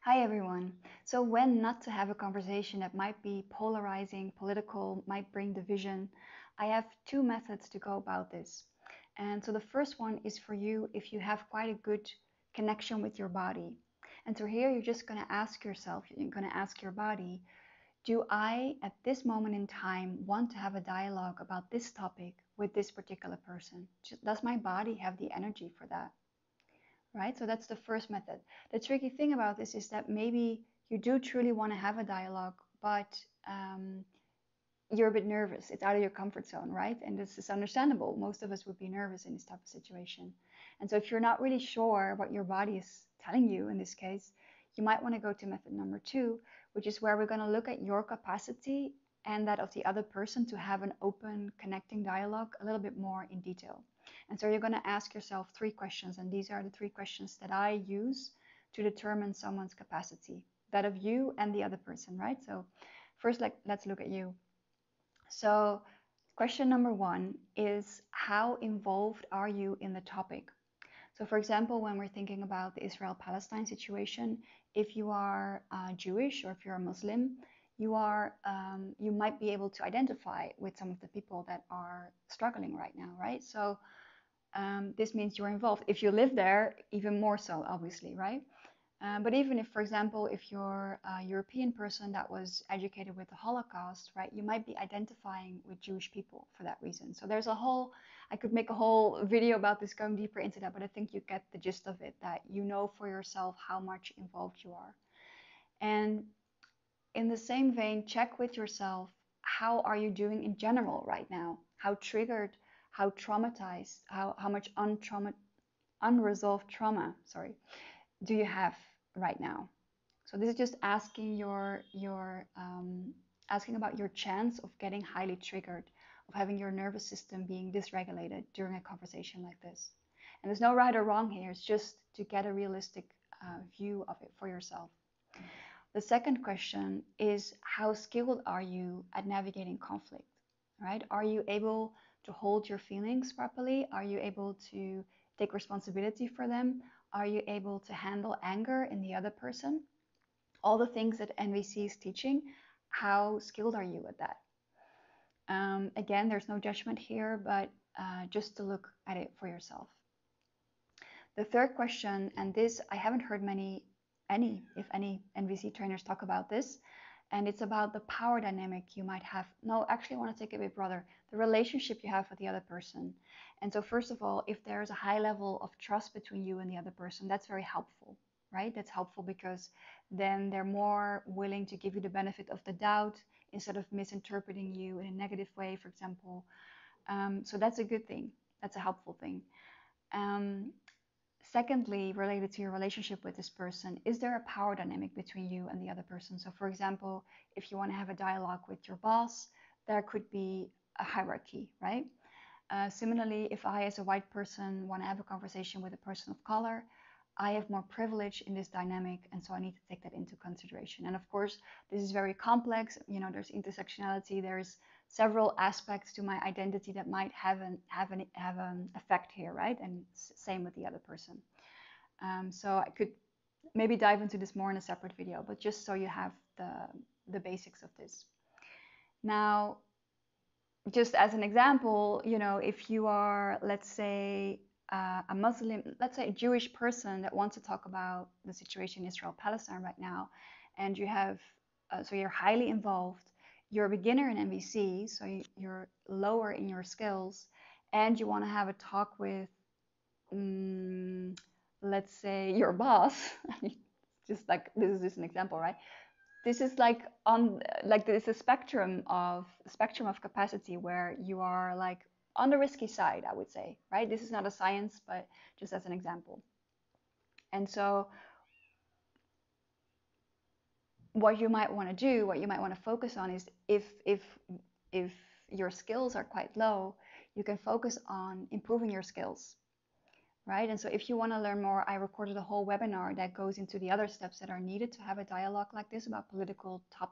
Hi everyone. So when not to have a conversation that might be polarizing, political, might bring division, I have two methods to go about this. And so the first one is for you if you have quite a good connection with your body. And so here you're just going to ask yourself, you're going to ask your body, do I at this moment in time want to have a dialogue about this topic with this particular person? Does my body have the energy for that? Right? So that's the first method. The tricky thing about this is that maybe you do truly want to have a dialogue, but you're a bit nervous. It's out of your comfort zone, right? And this is understandable. Most of us would be nervous in this type of situation. And so if you're not really sure what your body is telling you in this case, you might want to go to method number two, which is where we're going to look at your capacity and that of the other person to have an open, connecting dialogue a little bit more in detail. And so you're going to ask yourself three questions, and these are the three questions that I use to determine someone's capacity, that of you and the other person, right? So first, let's look at you. So question number one is, how involved are you in the topic? So for example, when we're thinking about the Israel-Palestine situation, if you are Jewish or if you're a Muslim, you might be able to identify with some of the people that are struggling right now, right? So this means you're involved. If you live there, even more so, obviously, right? But even if, for example, if you're a European person that was educated with the Holocaust, right, you might be identifying with Jewish people for that reason. So there's a whole, I could make a whole video about this going deeper into that, but I think you get the gist of it, that you know for yourself how much involved you are. And in the same vein, check with yourself, how are you doing in general right now? How triggered, how traumatized, how much unresolved trauma, sorry, do you have right now? So this is just asking asking about your chance of getting highly triggered, of having your nervous system being dysregulated during a conversation like this. And there's no right or wrong here. It's just to get a realistic view of it for yourself. The second question is, how skilled are you at navigating conflict? Right? Are you able to hold your feelings properly? Are you able to take responsibility for them? Are you able to handle anger in the other person? All the things that NVC is teaching, how skilled are you at that? Again, there's no judgment here, but just to look at it for yourself. The third question, and this I haven't heard if any NVC trainers talk about this, and it's about the power dynamic you might have. No, actually, I want to take it a bit broader. The relationship you have with the other person. And so, first of all, if there's a high level of trust between you and the other person, that's very helpful, right? That's helpful because then they're more willing to give you the benefit of the doubt instead of misinterpreting you in a negative way, for example. So that's a good thing. That's a helpful thing. Um, Secondly, related to your relationship with this person, is there a power dynamic between you and the other person? So, for example, if you want to have a dialogue with your boss, there could be a hierarchy, right? Similarly, if I, as a white person, want to have a conversation with a person of color, I have more privilege in this dynamic, and so I need to take that into consideration. And of course, this is very complex. You know, there's intersectionality. There's several aspects to my identity that might have an effect here, right? And same with the other person. So I could maybe dive into this more in a separate video, but just so you have the basics of this. Now, just as an example, you know, if you are, let's say, a Muslim, let's say a Jewish person that wants to talk about the situation in Israel-Palestine right now, and you have, so you're highly involved, you're a beginner in NVC, so you're lower in your skills, and you want to have a talk with, let's say, your boss, just like this is just an example, right? This is like there's a spectrum of capacity where you are like on the risky side, I would say, right? This is not a science, but just as an example. And so what you might want to do, what you might want to focus on is if your skills are quite low, you can focus on improving your skills, right? And so if you want to learn more, I recorded a whole webinar that goes into the other steps that are needed to have a dialogue like this about political topics.